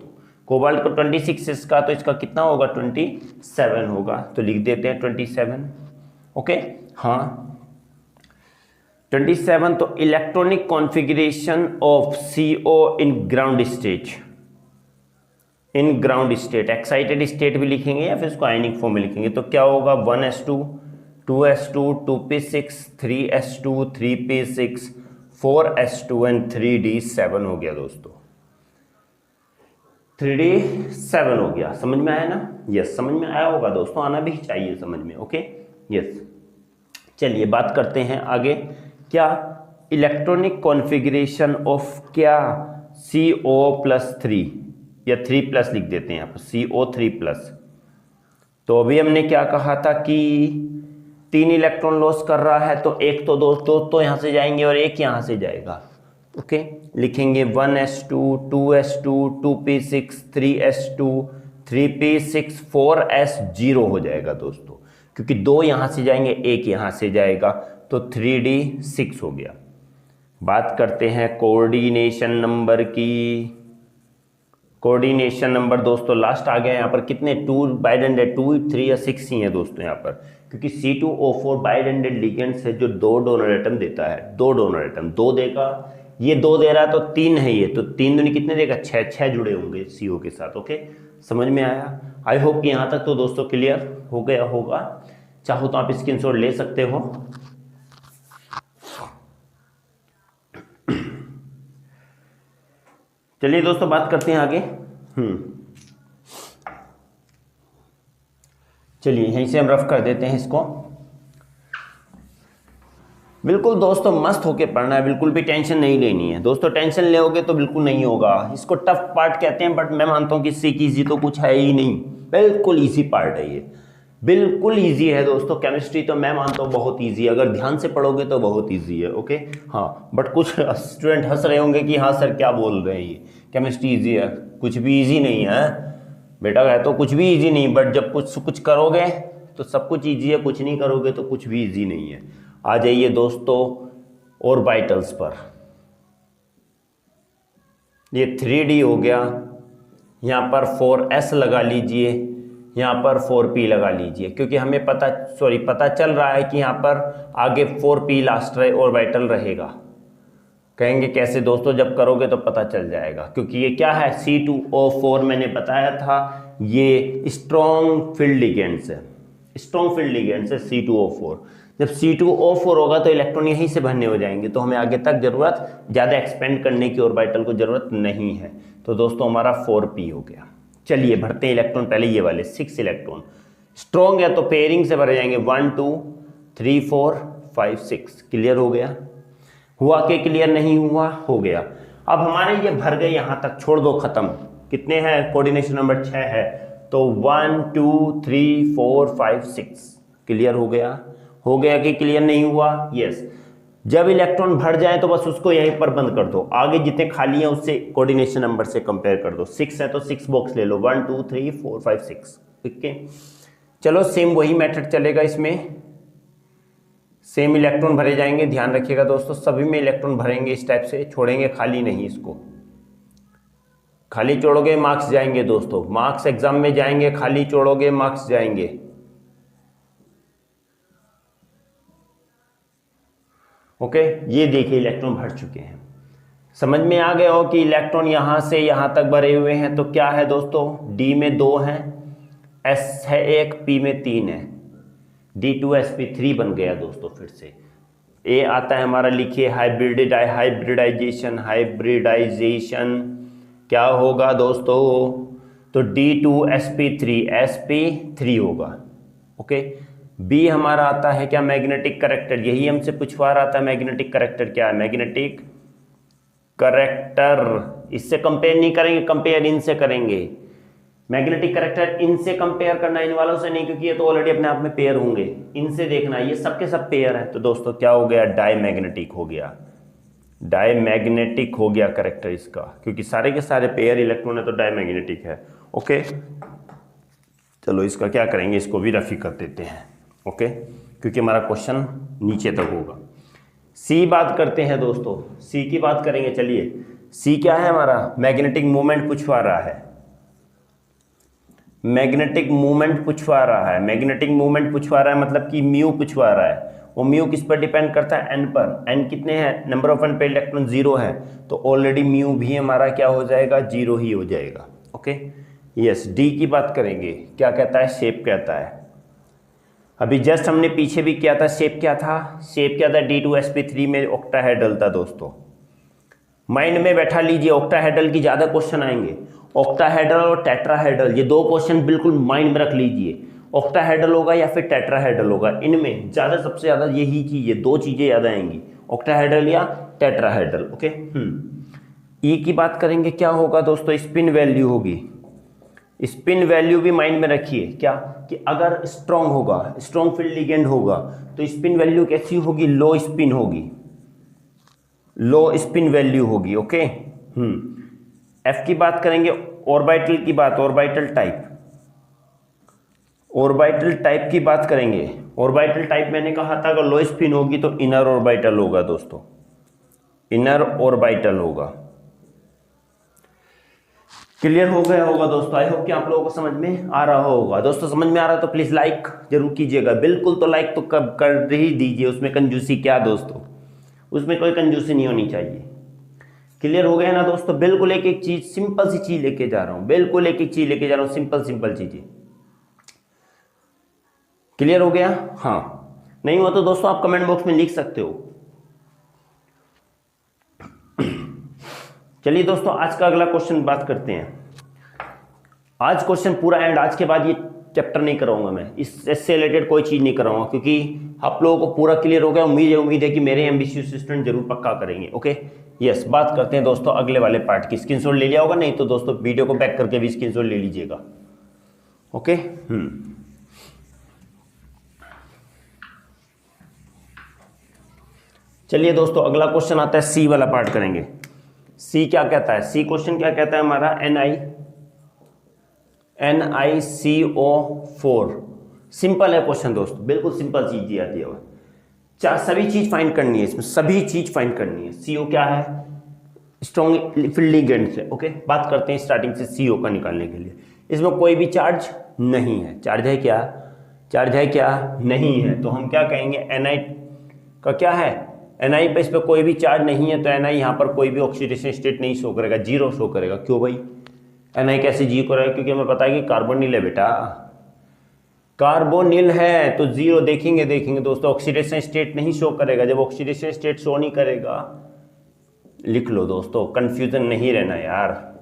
कोबाल्ट को 26 इसका, तो इसका कितना होगा, 27 होगा, तो लिख देते हैं 27। ओके, हाँ 27। तो electronic configuration of CO in ground state, in ground state, excited state भी लिखेंगे या फिर इसको आयनिक फॉर्म में लिखेंगे, तो क्या होगा, 1s2 2s2 2p6 3s2 3p6 4s2 and 3d7 हो गया दोस्तों। 3d7 हो गया, समझ में आया ना? यस, समझ में आया होगा दोस्तों, आना भी चाहिए समझ में। ओके, यस, चलिए बात करते हैं आगे। क्या इलेक्ट्रॉनिक कॉन्फ़िगरेशन ऑफ क्या CO+3 या 3+ लिख देते हैं यहाँ पर, CO3+। तो अभी हमने क्या कहा था कि 3 इलेक्ट्रॉन लॉस कर रहा है, तो एक तो दोस्तों तो यहाँ से जाएंगे और एक यहाँ से जाएगा। ओके, लिखेंगे 1s2 2s2 2p6 3s2 3p6 4s0 हो जाएगा दोस्तों, क्योंकि 2 यहाँ से जाएंगे, एक यहाँ से जाएगा, तो 3d6 हो गया। बात करते हैं कोऑर्डिनेशन नंबर की। कोऑर्डिनेशन नंबर दोस्तों लास्ट आ गया यहाँ पर, कितने 2 बाइडेंडेड 2 3 या 6 ही है दोस्तों यहाँ पर, क्योंकि C2O4 बाइडेंडेड लिगेंड्स है जो 2 डोनर एटम देता है। 2 डोनर एटम 2 देगा, ये 2 दे रहा है तो 3 है, ये तो 3 दूनी कितने देगा 6, 6 जुड़े होंगे CO के साथ। ओके, समझ में आया? आई होप कि यहाँ तक तो दोस्तों क्लियर हो गया होगा। चाहो तो आप स्क्रीनशॉट ले सकते हो। चलिए दोस्तों बात करते हैं आगे। चलिए यहीं से हम रफ कर देते हैं इसको। बिल्कुल दोस्तों मस्त होके पढ़ना है, बिल्कुल भी टेंशन नहीं लेनी है दोस्तों। टेंशन लेओगे तो बिल्कुल नहीं होगा। इसको टफ पार्ट कहते हैं, बट मैं मानता हूं कि इससे इजी तो कुछ है ही नहीं। बिल्कुल इजी पार्ट है ये, बिल्कुल इजी है दोस्तों। केमिस्ट्री तो मैं मानता हूँ बहुत इजी, अगर ध्यान से पढ़ोगे तो बहुत इजी है। ओके हाँ, बट कुछ स्टूडेंट हंस रहे होंगे कि हाँ सर क्या बोल रहे हैं ये, केमिस्ट्री इजी है। कुछ भी इजी नहीं है बेटा, है तो कुछ भी इजी नहीं, बट जब कुछ करोगे तो सब कुछ इजी है, कुछ नहीं करोगे तो कुछ भी इजी नहीं है। आ जाइए दोस्तों ऑर्बिटल्स पर। ये 3D हो गया, यहाँ पर 4s लगा लीजिए, यहाँ पर 4p लगा लीजिए, क्योंकि हमें पता चल रहा है कि यहाँ पर आगे 4p लास्ट ऑर्बिटल रहेगा। कहेंगे कैसे दोस्तों, जब करोगे तो पता चल जाएगा, क्योंकि ये क्या है C2O4 मैंने बताया था, ये स्ट्रॉन्ग फील्ड लिगेंड्स है। स्ट्रॉन्ग फील्ड लिगेंड्स है C2O4। जब C2O4 होगा तो इलेक्ट्रॉन यहीं से भरने हो जाएंगे, तो हमें आगे तक जरूरत ज़्यादा एक्सपेंड करने की ऑर्बिटल को जरूरत नहीं है। तो दोस्तों हमारा 4p हो गया। चलिए भरते हैं इलेक्ट्रॉन, पहले ये वाले 6 इलेक्ट्रॉन स्ट्रॉन्ग है तो पेयरिंग से भरे जाएंगे 1 2 3 4 5 6। क्लियर हो गया? हुआ कि क्लियर नहीं हुआ? हो गया। अब हमारे ये भर गए यहाँ तक, छोड़ दो खत्म। कितने हैं? कोऑर्डिनेशन नंबर 6 है, तो 1 2 3 4 5 6। क्लियर हो गया? हो गया कि क्लियर नहीं हुआ? यस। जब इलेक्ट्रॉन भर जाए तो बस उसको यहीं पर बंद कर दो, आगे जितने खाली हैं उससे कोऑर्डिनेशन नंबर से कंपेयर कर दो। 6 है तो 6 बॉक्स ले लो, 1 2 3 4 5 6। ठीक है, चलो सेम वही मेथड चलेगा इसमें, सेम इलेक्ट्रॉन भरे जाएंगे। ध्यान रखिएगा दोस्तों, सभी में इलेक्ट्रॉन भरेंगे इस टाइप से, छोड़ेंगे खाली नहीं। इसको खाली छोड़ोगे मार्क्स जाएंगे दोस्तों, मार्क्स एग्जाम में जाएंगे, खाली छोड़ोगे मार्क्स जाएंगे। ओके, ये देखिए इलेक्ट्रॉन भर चुके हैं। समझ में आ गया हो कि इलेक्ट्रॉन यहां से यहां तक भरे हुए हैं। तो क्या है दोस्तों, D में 2 हैं, S है 1, P में 3 है, D2sp3 बन गया दोस्तों। फिर से ए आता है हमारा, लिखिए हाइब्रिडाइजेशन। हाइब्रिडाइजेशन क्या होगा दोस्तों, तो D2sp3 sp3 होगा। ओके, बी हमारा आता है क्या, मैग्नेटिक करेक्टर। यही हमसे पूछवा रहा था, मैग्नेटिक करेक्टर क्या है, मैग्नेटिक करेक्टर। इससे कंपेयर नहीं करेंगे, कंपेयर इनसे करेंगे। मैग्नेटिक करेक्टर इनसे कंपेयर करना, इन वालों से नहीं, क्योंकि ये तो ऑलरेडी अपने आप में पेयर होंगे। इनसे देखना, ये सबके सब पेयर है। तो दोस्तों क्या हो गया, डायमैग्नेटिक हो गया। डायमैग्नेटिक हो गया करेक्टर इसका, क्योंकि सारे के सारे पेयर इलेक्ट्रॉन है तो डायमैग्नेटिक है। ओके, चलो इसका क्या करेंगे, इसको भी रफी कर देते हैं। ओके, क्योंकि हमारा क्वेश्चन नीचे तक होगा। सी बात करते हैं दोस्तों, सी की बात करेंगे। चलिए सी क्या है हमारा, मैग्नेटिक मूवमेंट पूछवा रहा है। मैग्नेटिक मूवमेंट पूछवा रहा है, मैग्नेटिक मूवमेंट पूछवा रहा है, मतलब कि म्यू पूछवा रहा है। वो म्यू किस पर डिपेंड करता है, एन पर। एन कितने हैं, नंबर ऑफ अनपेयर्ड इलेक्ट्रॉन 0 है, तो ऑलरेडी म्यू भी हमारा क्या हो जाएगा, 0 ही हो जाएगा। Okay, yes. डी की बात करेंगे, क्या कहता है, शेप कहता है। अभी जस्ट हमने पीछे भी किया था, शेप क्या था, शेप क्या था, D2sp3 में ऑक्टाहेड्रल था दोस्तों। माइंड में बैठा लीजिए, ऑक्टाहेड्रल की ज़्यादा क्वेश्चन आएंगे। ऑक्टाहेड्रल और टेट्राहेड्रल, ये 2 क्वेश्चन बिल्कुल माइंड में रख लीजिए। ऑक्टाहेड्रल होगा या फिर टेट्राहेड्रल होगा, इनमें ज़्यादा सबसे ज़्यादा यही चीज़, 2 चीज़ें याद आएंगी, ऑक्टाहेड्रल या टेट्राहेड्रल। ओके, ई की बात करेंगे, क्या होगा दोस्तों, स्पिन वैल्यू होगी। स्पिन वैल्यू भी माइंड में रखिए, क्या कि अगर स्ट्रॉन्ग होगा, स्ट्रॉन्ग फील्ड लिगेंड होगा, तो स्पिन वैल्यू कैसी होगी, लो स्पिन होगी, लो स्पिन वैल्यू होगी। ओके, एफ की बात करेंगे, ऑर्बिटल की बात, ऑर्बिटल टाइप, ऑर्बिटल टाइप की बात करेंगे। ऑर्बिटल टाइप मैंने कहा था अगर लो स्पिन होगी तो इनर ऑर्बिटल होगा दोस्तों। इनर ऑर्बिटल होगा। क्लियर हो गया होगा दोस्तों? आई होप कि आप लोगों को समझ में आ रहा होगा। दोस्तों समझ में आ रहा है तो प्लीज लाइक जरूर कीजिएगा, बिल्कुल तो लाइक तो कब कर ही दीजिए, उसमें कंजूसी क्या दोस्तों, उसमें कोई कंजूसी नहीं होनी चाहिए। क्लियर हो गया ना दोस्तों? बिल्कुल एक एक चीज, सिंपल सी चीज लेके जा रहा हूं, बिल्कुल एक एक चीज लेके जा रहा हूं, सिंपल सिंपल चीजें। क्लियर हो गया? हाँ, नहीं हुआ तो दोस्तों आप कमेंट बॉक्स में लिख सकते हो। चलिए दोस्तों आज का अगला क्वेश्चन बात करते हैं। आज क्वेश्चन पूरा एंड, आज के बाद ये चैप्टर नहीं कराऊंगा मैं, इससे रिलेटेड कोई चीज नहीं कराऊंगा, क्योंकि आप लोगों को पूरा क्लियर हो गया। उम्मीद है कि मेरे एम्बिशियस स्टूडेंट जरूर पक्का करेंगे। ओके यस, बात करते हैं दोस्तों अगले वाले पार्ट की। स्क्रीनशॉट ले लिया होगा, नहीं तो दोस्तों वीडियो को बैक करके भी स्क्रीनशॉट ले लीजिएगा। ओके चलिए दोस्तों अगला क्वेश्चन आता है, सी वाला पार्ट करेंगे। सी क्या कहता है? सी क्वेश्चन क्या कहता है हमारा? NiCO4। सिंपल है क्वेश्चन दोस्तों, बिल्कुल सिंपल चीज दी आती है। चार सभी चीज फाइंड करनी है इसमें, सभी चीज फाइंड करनी है। CO क्या है? स्ट्रॉन्ग फील्ड लिगेंड है। ओके बात करते हैं स्टार्टिंग से CO का निकालने के लिए। इसमें कोई भी चार्ज नहीं है। चार्ज है क्या? चार्ज है क्या? नहीं है। तो हम क्या कहेंगे? Ni का क्या है? Ni पे इस पर कोई भी चार्ज नहीं है, तो Ni यहाँ पर कोई भी ऑक्सीडेशन स्टेट नहीं शो करेगा, जीरो शो करेगा। क्यों भाई? Ni कैसे जीरो करेगा? क्योंकि हमें पता है कि कार्बोनिल है बेटा, कार्बोनिल है तो जीरो देखेंगे दोस्तों, ऑक्सीडेशन स्टेट नहीं शो करेगा। जब ऑक्सीडेशन स्टेट शो नहीं करेगा, लिख लो दोस्तों, कंफ्यूजन नहीं रहना यार।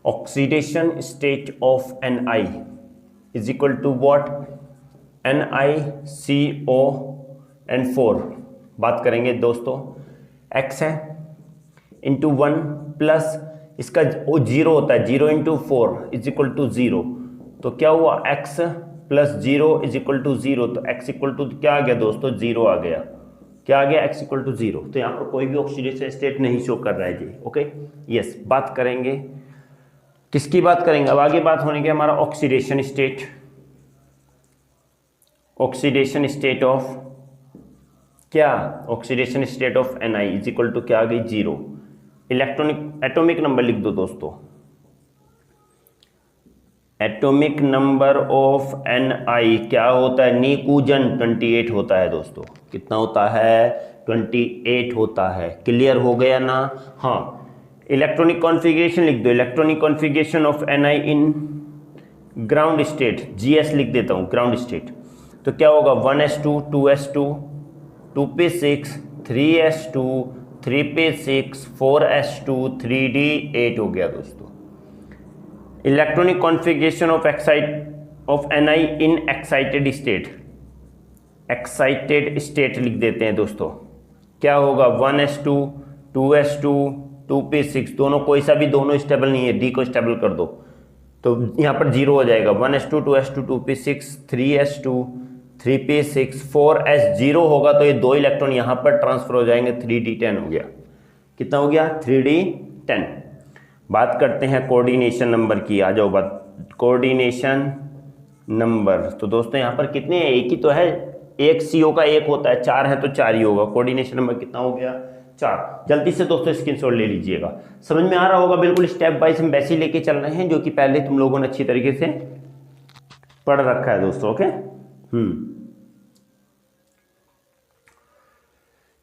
Oxidation state of Ni is equal to what? NiCO4 बात करेंगे दोस्तों, x है इंटू 1 प्लस इसका जीरो होता है, 0 इंटू 4 इज इक्वल टू 0। तो क्या हुआ? x plus 0 is equal to 0। तो x इक्वल टू क्या आ गया दोस्तों? 0 आ गया। क्या आ गया? x equal to 0। तो यहाँ पर कोई भी ऑक्सीडेशन स्टेट नहीं शो कर रहा है जी। ओके यस, बात करेंगे किसकी बात करेंगे अब? आगे बात होने के हमारा oxidation state, oxidation state of क्या? Oxidation state of Ni is equal to क्या आ गई? 0। इलेक्ट्रॉनिक एटॉमिक नंबर लिख दो दोस्तों, एटॉमिक नंबर ऑफ Ni क्या होता है? निकूजन 28 होता है दोस्तों। कितना होता है? 28 होता है। क्लियर हो गया ना? हाँ, इलेक्ट्रॉनिक कॉन्फ़िगरेशन लिख दो, electronic configuration of Ni in ground state, GS लिख देता हूँ, ग्राउंड स्टेट। तो क्या होगा? 1s2 2s2 2p6 3s2 3p6 4s2 3d8 हो गया दोस्तों। Electronic configuration of Ni in excited state, excited state लिख देते हैं दोस्तों। क्या होगा? 1s2 2s2 2p6, दोनों कोई सा भी दोनों स्टेबल नहीं है, D को स्टेबल कर दो तो यहाँ पर 0 हो जाएगा। 1s2 2s2 2p6 3s2 3p6 4s 0 होगा, तो ये दो इलेक्ट्रॉन यहाँ पर ट्रांसफर हो जाएंगे, 3d10 हो गया। कितना हो गया? 3d10। बात करते हैं कोऑर्डिनेशन नंबर की, आ जाओ बात कोऑर्डिनेशन नंबर। तो दोस्तों यहाँ पर कितने हैं? एक ही तो है, एक CO का एक होता है, 4 है तो 4 ही होगा। कोऑर्डिनेशन नंबर कितना हो गया? 4। जल्दी से दोस्तों स्क्रीनशॉट ले लीजिएगा। समझ में आ रहा होगा? बिल्कुल स्टेप बाय हम वैसे ही लेके चल रहे हैं जो कि पहले तुम लोगों ने अच्छी तरीके से पढ़ रखा है दोस्तों। ओके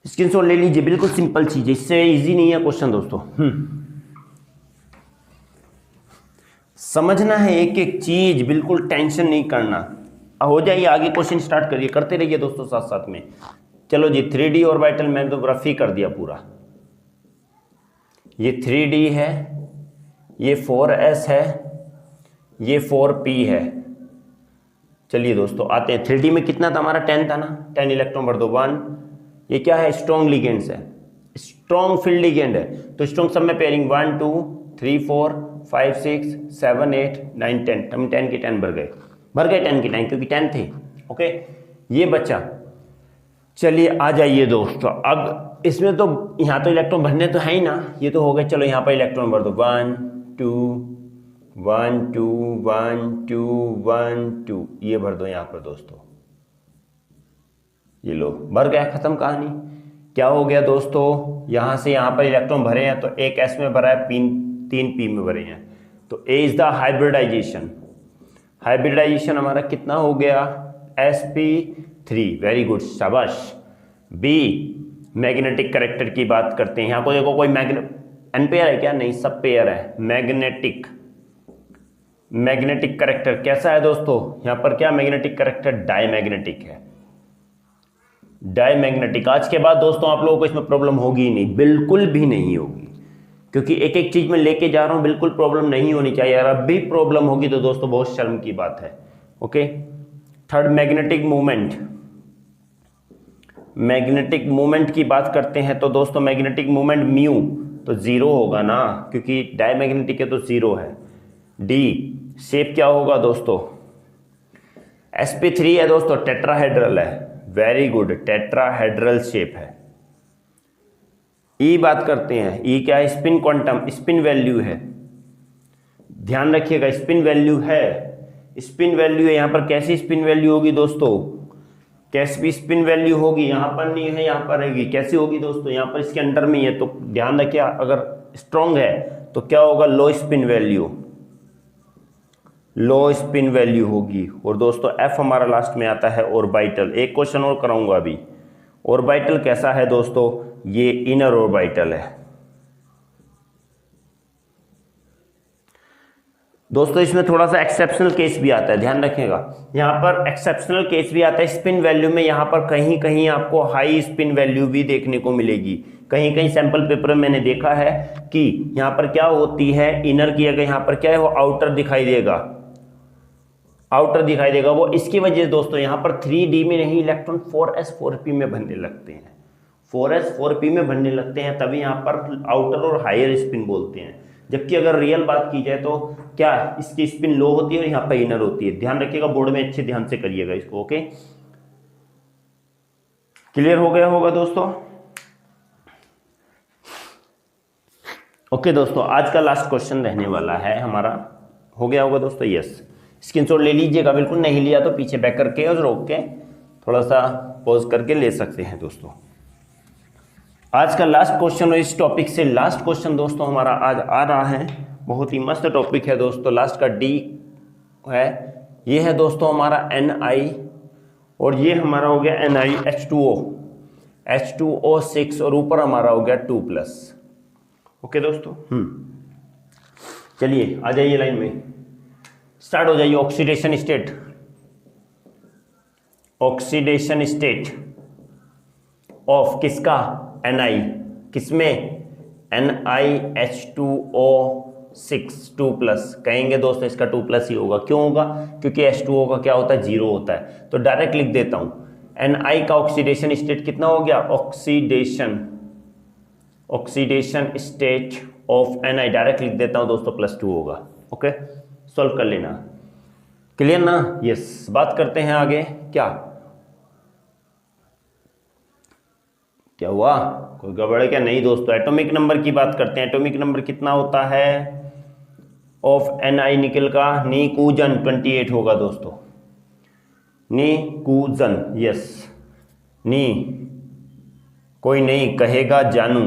स्क्रीनशॉट ले लीजिए, बिल्कुल सिंपल चीज है, इससे इजी नहीं है क्वेश्चन दोस्तों। समझना है एक एक चीज, बिल्कुल टेंशन नहीं करना। हो जाइए आगे, क्वेश्चन स्टार्ट करिए, करते रहिए दोस्तों साथ साथ में। चलो जी, 3D ऑर्बिटल मैंने तो रफ ही कर दिया पूरा। ये 3D है, ये 4s है, ये 4p है। चलिए दोस्तों आते हैं, 3D में कितना था हमारा? 10 था ना, 10 इलेक्ट्रॉन भर दो। 1 ये क्या है? स्ट्रॉन्ग लिगेंड्स है, स्ट्रॉन्ग फील्ड लिगेंड है, तो स्ट्रॉन्ग सब में पेयरिंग 1 2 3 4 5 6 7 8 9 10। हम 10 के 10 भर गए 10 के 10 क्योंकि 10 थे। ओके ये बच्चा, चलिए आ जाइए दोस्तों। अब इसमें तो यहाँ तो इलेक्ट्रॉन भरने तो है ही ना, ये तो हो गए। चलो यहाँ पर इलेक्ट्रॉन भर दो, 1 2 1 2 1 2 1 2, ये भर दो यहाँ पर दोस्तों। ये लो भर गया, खत्म कहानी। क्या हो गया दोस्तों, यहाँ से यहाँ पर इलेक्ट्रॉन भरे हैं तो एक s में भरा है, 3 p में भरे हैं, तो A is the hybridization. Hybridization हमारा कितना हो गया, sp3, वेरी गुड, शाबाश। B मैग्नेटिक कैरेक्टर की बात करते हैं, यहाँ को देखो कोई एन पेयर है क्या, नहीं सब पेयर है। मैग्नेटिक कैरेक्टर कैसा है दोस्तों, यहाँ पर क्या मैग्नेटिक कैरेक्टर, डायमैग्नेटिक है, डायमैग्नेटिक। आज के बाद दोस्तों आप लोगों को इसमें प्रॉब्लम होगी ही नहीं, बिल्कुल भी नहीं होगी, क्योंकि एक एक चीज में लेके जा रहा हूं, बिल्कुल प्रॉब्लम नहीं होनी चाहिए। अगर अब भी प्रॉब्लम होगी तो दोस्तों बहुत शर्म की बात है। Okay, third magnetic movement. Magnetic movement की बात करते हैं तो दोस्तों मैग्नेटिक मूवमेंट म्यू तो जीरो होगा ना, क्योंकि डायमैग्नेटिक है तो जीरो है। डी शेप क्या होगा दोस्तों, sp3 है दोस्तों, टेट्राहेड्रल है, वेरी गुड, टेट्राहेड्रल शेप है। ई बात करते हैं, ई क्या है, स्पिन क्वांटम, स्पिन वैल्यू है, ध्यान रखिएगा स्पिन वैल्यू है, स्पिन वैल्यू है। यहां पर कैसी स्पिन वैल्यू होगी दोस्तों, कैसी स्पिन वैल्यू होगी, यहां पर नहीं है यहां पर रहेगी, कैसी होगी दोस्तों, यहां पर इसके अंडर में ही है, तो ध्यान रखिए अगर स्ट्रॉन्ग है तो क्या होगा, लो स्पिन वैल्यू, लो स्पिन वैल्यू होगी। और दोस्तों एफ हमारा लास्ट में आता है ऑर्बिटल। एक क्वेश्चन और कराऊंगा अभी, ऑर्बिटल कैसा है दोस्तों, ये इनर ऑर्बिटल है दोस्तों। इसमें थोड़ा सा एक्सेप्शनल केस भी आता है, ध्यान रखिएगा, यहां पर एक्सेप्शनल केस भी आता है स्पिन वैल्यू में। यहां पर कहीं कहीं आपको हाई स्पिन वैल्यू भी देखने को मिलेगी, कहीं कहीं सैंपल पेपर में मैंने देखा है कि यहां पर क्या होती है, इनर की जगह यहां पर क्या है, वो आउटर दिखाई देगा, आउटर दिखाई देगा। वो इसकी वजह से दोस्तों यहां पर 3D में नहीं, इलेक्ट्रॉन 4s 4p में बनने लगते हैं, 4s 4p में बनने लगते हैं, तभी यहां पर आउटर और हायर स्पिन बोलते हैं। जबकि अगर रियल बात की जाए तो क्या इसकी स्पिन लो होती है और यहाँ पर इनर होती है। ध्यान रखिएगा, बोर्ड में अच्छे ध्यान से करिएगा इसको। ओके, क्लियर हो गया होगा दोस्तों। ओके दोस्तों, आज का लास्ट क्वेश्चन रहने वाला है हमारा, हो गया होगा दोस्तों, यस। स्क्रीनशॉट ले लीजिएगा, बिल्कुल नहीं लिया तो पीछे बैक करके और रोक के थोड़ा सा पॉज करके ले सकते हैं दोस्तों। आज का लास्ट क्वेश्चन और इस टॉपिक से लास्ट क्वेश्चन दोस्तों हमारा आज आ रहा है, बहुत ही मस्त टॉपिक है दोस्तों। लास्ट का डी है, ये है दोस्तों हमारा Ni और ये हमारा हो गया NiH2O, H2O6 और ऊपर हमारा हो गया 2+। ओके दोस्तों, चलिए आ जाइए लाइन में, स्टार्ट हो जाइए। Oxidation state, oxidation state of किसका, Ni, किसमें, NiH2O6 2+। कहेंगे दोस्तों इसका 2+ ही होगा, क्यों होगा, क्योंकि H2O का क्या होता है, जीरो होता है। तो डायरेक्ट लिख देता हूं, Ni का ऑक्सीडेशन स्टेट कितना हो गया, oxidation state of Ni, direct लिख देता हूं दोस्तों, +2 होगा। ओके, सॉल्व कर लेना, क्लियर ना, यस। बात करते हैं आगे, क्या हुआ, कोई गड़बड़ है क्या, नहीं दोस्तों। एटॉमिक नंबर की बात करते हैं, एटॉमिक नंबर कितना होता है ऑफ Ni निकल का, निकूजन 28 होगा दोस्तों, निकूजन, यस। नी कोई नहीं कहेगा जानू,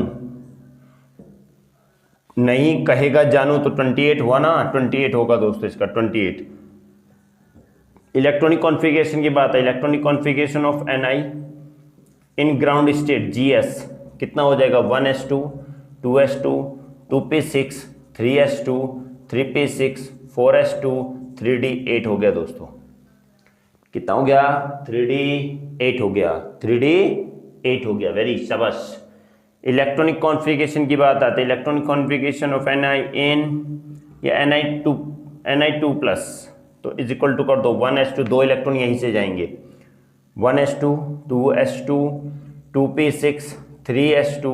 नहीं कहेगा जानू तो 28 हुआ ना, 28 होगा दोस्तों इसका, 28। इलेक्ट्रॉनिक कॉन्फ़िगरेशन की बात है, electronic configuration of Ni in ground state Gs कितना हो जाएगा, 1s2 2s2 2p6 3s2 3p6 4s2 3d8 हो गया दोस्तों। कितना हो गया, 3d8 हो गया, 3d8 हो गया, वेरी शाबाश। इलेक्ट्रॉनिक कॉन्फ़िगरेशन की बात आती है, इलेक्ट्रॉनिक कॉन्फ़िगरेशन ऑफ Ni इन या Ni2+, तो इज इक्वल टू कर दो 1s2, दो इलेक्ट्रॉन यहीं से जाएंगे, 1s2 2s2 2p6 3s2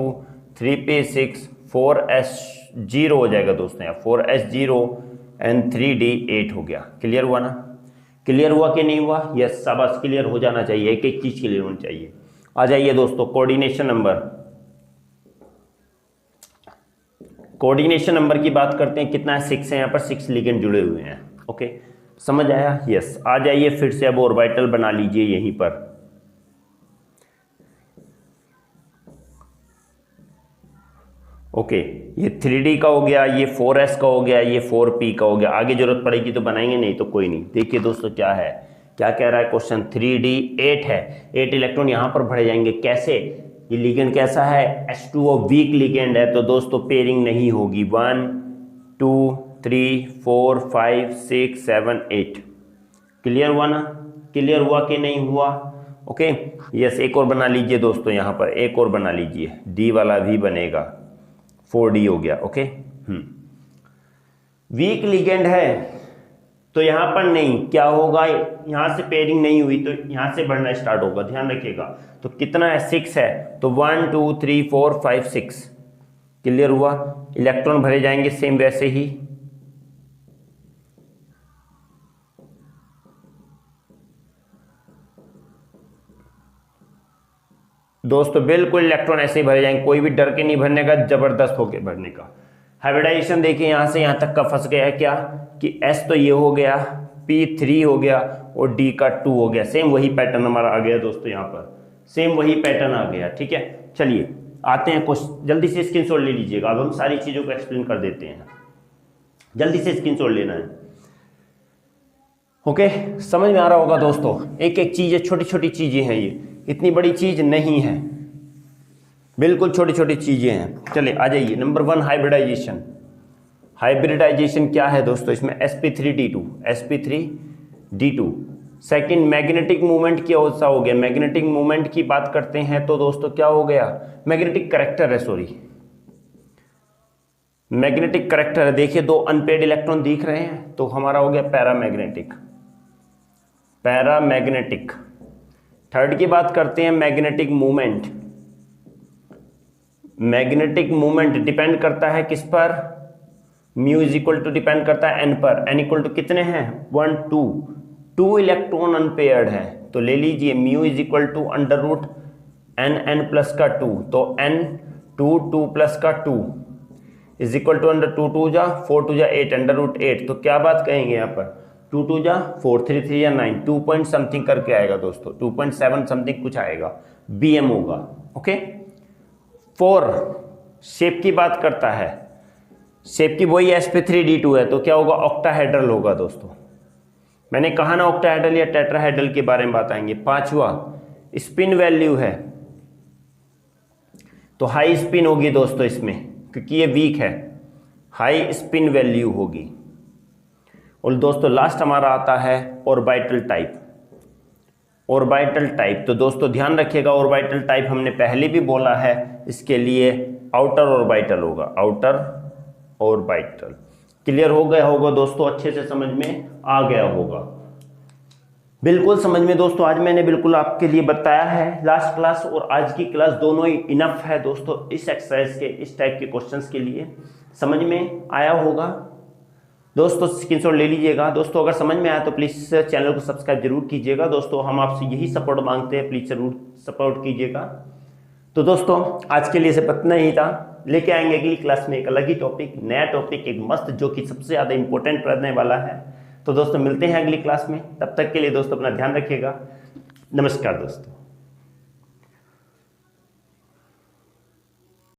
3p6 4s0 हो जाएगा दोस्तों, यहाँ 4s0 एंड 3d8 हो गया। क्लियर हुआ ना, क्लियर हुआ कि नहीं हुआ, यस शाबाश, क्लियर हो जाना चाहिए, एक एक चीज क्लियर होनी चाहिए। आ जाइए दोस्तों, कोऑर्डिनेशन नंबर, कोऑर्डिनेशन नंबर की बात करते हैं, कितना है, 6 है, यहाँ पर 6 लिगेंड जुड़े हुए हैं। ओके, समझ आया, यस। आ जाइए फिर से, अब ऑर्बिटल बना लीजिए यहीं पर। ओके, ये 3D का हो गया, ये 4s का हो गया, ये 4p का हो गया। आगे जरूरत पड़ेगी तो बनाएंगे, नहीं तो कोई नहीं। देखिए दोस्तों क्या है, क्या कह रहा है क्वेश्चन, 3D 8 है, 8 इलेक्ट्रॉन यहाँ पर भरे जाएंगे। कैसे, ये लिगेंड कैसा है, H2O वीक लिगेंड है, तो दोस्तों पेयरिंग नहीं होगी। 1 2 3 4 5 6 7 8। क्लियर हुआ ना, क्लियर हुआ कि नहीं हुआ? ओके यस, एक और बना लीजिए दोस्तों, यहाँ पर एक और बना लीजिए, डी वाला भी बनेगा, 4D हो गया। ओके वीक लिगेंड है तो यहाँ पर नहीं, क्या होगा, यहाँ से पेयरिंग नहीं हुई तो यहाँ से बढ़ना स्टार्ट होगा, ध्यान रखिएगा। तो कितना है, 6 है, तो 1 2 3 4 5 6। क्लियर हुआ, इलेक्ट्रॉन भरे जाएंगे सेम वैसे ही। दोस्तों बिल्कुल इलेक्ट्रॉन ऐसे ही भरे जाएंगे, कोई भी डर के नहीं भरने का, जबरदस्त होके भरने का। हाइब्रिडाइजेशन देखिए यहां से यहां तक का फंस गया है क्या, कि S तो ये हो गया, P3 हो गया और D का 2 हो गया। सेम वही पैटर्न हमारा आ गया दोस्तों, यहाँ पर सेम वही पैटर्न आ गया। ठीक है, चलिए आते हैं क्वेश्चन, जल्दी से स्क्रीनशॉट ले लीजिएगा। अब हम सारी चीजों को एक्सप्लेन कर देते हैं, जल्दी से स्क्रीनशॉट लेना है। ओके समझ में आ रहा होगा दोस्तों, एक एक चीज है, छोटी छोटी चीजें हैं, ये इतनी बड़ी चीज नहीं है, बिल्कुल छोटी छोटी चीजें हैं। चलिए आ जाइए, नंबर 1 हाइब्रिडाइजेशन। हाइब्रिडाइजेशन क्या है दोस्तों, इसमें sp3d2, sp3d2। Second magnetic movement क्या होता हो गया, मैग्नेटिक मूवमेंट की बात करते हैं तो दोस्तों क्या हो गया, मैग्नेटिक करेक्टर है, सॉरी मैग्नेटिक करेक्टर है। देखिए 2 अनपेड इलेक्ट्रॉन दिख रहे हैं, तो हमारा हो गया पैरामैग्नेटिक, पैरामैग्नेटिक। थर्ड की बात करते हैं magnetic movement. Magnetic movement depend करता है किस पर, mu is equal to depend करता है एन पर। एन इक्वल टू कितने हैं, 1 2, 2 इलेक्ट्रॉन अनपेयर्ड है, तो ले लीजिए mu is equal to under root n n plus का 2, तो एन 2 2 प्लस का 2 इज इक्वल टू अंडर 2 2 जा 4 2 जा 8 अंडर रूट 8। तो क्या बात कहेंगे यहाँ पर, 2 2 जा 4 3 3 या 9, 2 पॉइंट समथिंग करके आएगा दोस्तों, 2.7 समथिंग कुछ आएगा, BM होगा। ओके 4 शेप की बात करता है, शेप की वही sp3d2 है, तो क्या होगा, ऑक्टाहेड्रल होगा दोस्तों। मैंने कहा ना ऑक्टाहेड्रल या टेट्राहेड्रल के बारे में बताएंगे। 5वां स्पिन वैल्यू है, तो हाई स्पिन होगी दोस्तों इसमें, क्योंकि ये वीक है, हाई स्पिन वैल्यू होगी। और दोस्तों लास्ट हमारा आता है ऑर्बिटल टाइप। ऑर्बिटल टाइप, तो दोस्तों ध्यान रखिएगा, ऑर्बिटल टाइप हमने पहले भी बोला है, इसके लिए आउटर ऑर्बिटल होगा, आउटर ऑर्बिटल। क्लियर हो गया होगा दोस्तों, अच्छे से समझ में आ गया होगा, बिल्कुल समझ में दोस्तों। आज मैंने बिल्कुल आपके लिए बताया है, लास्ट क्लास और आज की क्लास दोनों ही इनफ है दोस्तों इस एक्सरसाइज के, इस टाइप के क्वेश्चंस के लिए। समझ में आया होगा दोस्तों, स्क्रीनशॉट ले लीजिएगा दोस्तों। अगर समझ में आया तो प्लीज़ चैनल को सब्सक्राइब जरूर कीजिएगा दोस्तों, हम आपसे यही सपोर्ट मांगते हैं, प्लीज़ जरूर सपोर्ट कीजिएगा। तो दोस्तों आज के लिए सिर्फ इतना ही था, लेके आएंगे अगली क्लास में एक अलग ही टॉपिक, नया टॉपिक, एक मस्त, जो कि सबसे ज़्यादा इंपॉर्टेंट रहने वाला है। तो दोस्तों मिलते हैं अगली क्लास में, तब तक के लिए दोस्तों अपना ध्यान रखिएगा। नमस्कार दोस्तों।